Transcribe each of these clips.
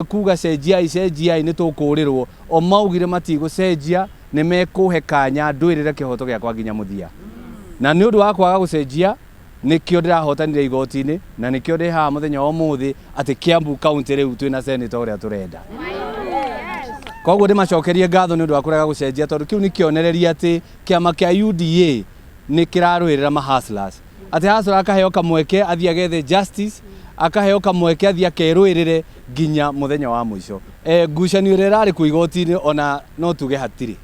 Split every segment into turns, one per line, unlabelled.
kuga cenjia ni tukurirwo o maugire matigo cenjia ni mekuhe kanya ndwirire kihoto giakwa nginya muthia na ni undu wa kwaga gucenjia nikio ndirahotanire igoti-ini na nikio ndi haha muthenya wa umuthi ati Kiambu county riu twina senator uria turenda koguo ndimacokerie ngatho ni undu wa kurega gucenjia tondu kiu ni kionereria ati kiama kia UDA ni kirarwirira mahustlers ati hustler akaheo kamweke athia gethe justice akaheo kamweke athia kerwirire ginya muthenya wa mwisho ngucanio ire rari ku igoti-ini ona no tuge hatiri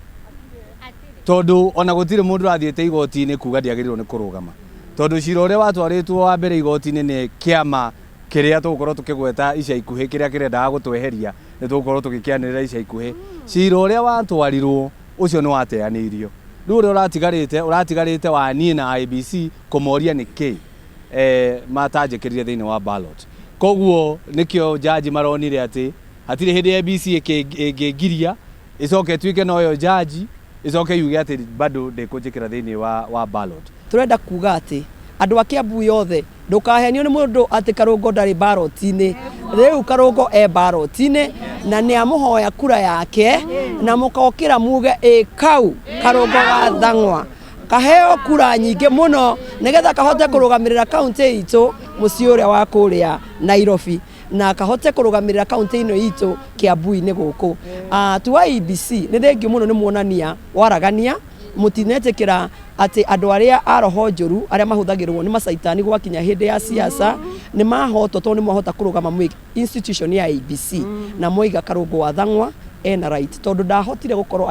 tondu ona gutire mundu rathiete igoti-ini kuga ndiagirirwo ni kurugama tondu cira uria watwaritwo wa mbere igoti-ini ni kiama kiria tugukorwo tukigweta ica ikuhi kiria kirendaga gutweheria ni tugukorwo tugikianirira ica ikuhi cira uria watwarirwo ucio ni wateanirio riu uria uratigarite wa nie na IBC kumoria ni ki matanjikirire thiini wa ballot koguo nikio jaji maronire ati hatire hindi IBC ingigiria icoke twike noyo jaji icoke yuge ati bado ndikunjikira thiini wa ballot
turenda kuga ati andu a Kiambu yothe ndukahenio ni mundu ati Karungo ndari ballot-ini riu Karungo ballot-ini na ni amuhoya kura yake na mukokira muge kau Karungo gathang'wa kaheo kura nyingi muno nigetha kahote kurugamirira county itu mucii uria wa kuria Nairobi na kahote kurugamirira county ino itu Kiambu-ini guku tuwa IBC ni thengiu muno ni muonania waragania mutinetikira ati andu aria aroho njuru aria mahuthagirwo ni macaitani gwakinya hindi ya siasa ni mahoto to ni mahota kurugama mwi institution ya IBC na moiga Karungo wathang'wa ena right tondu ndahotire gukorwo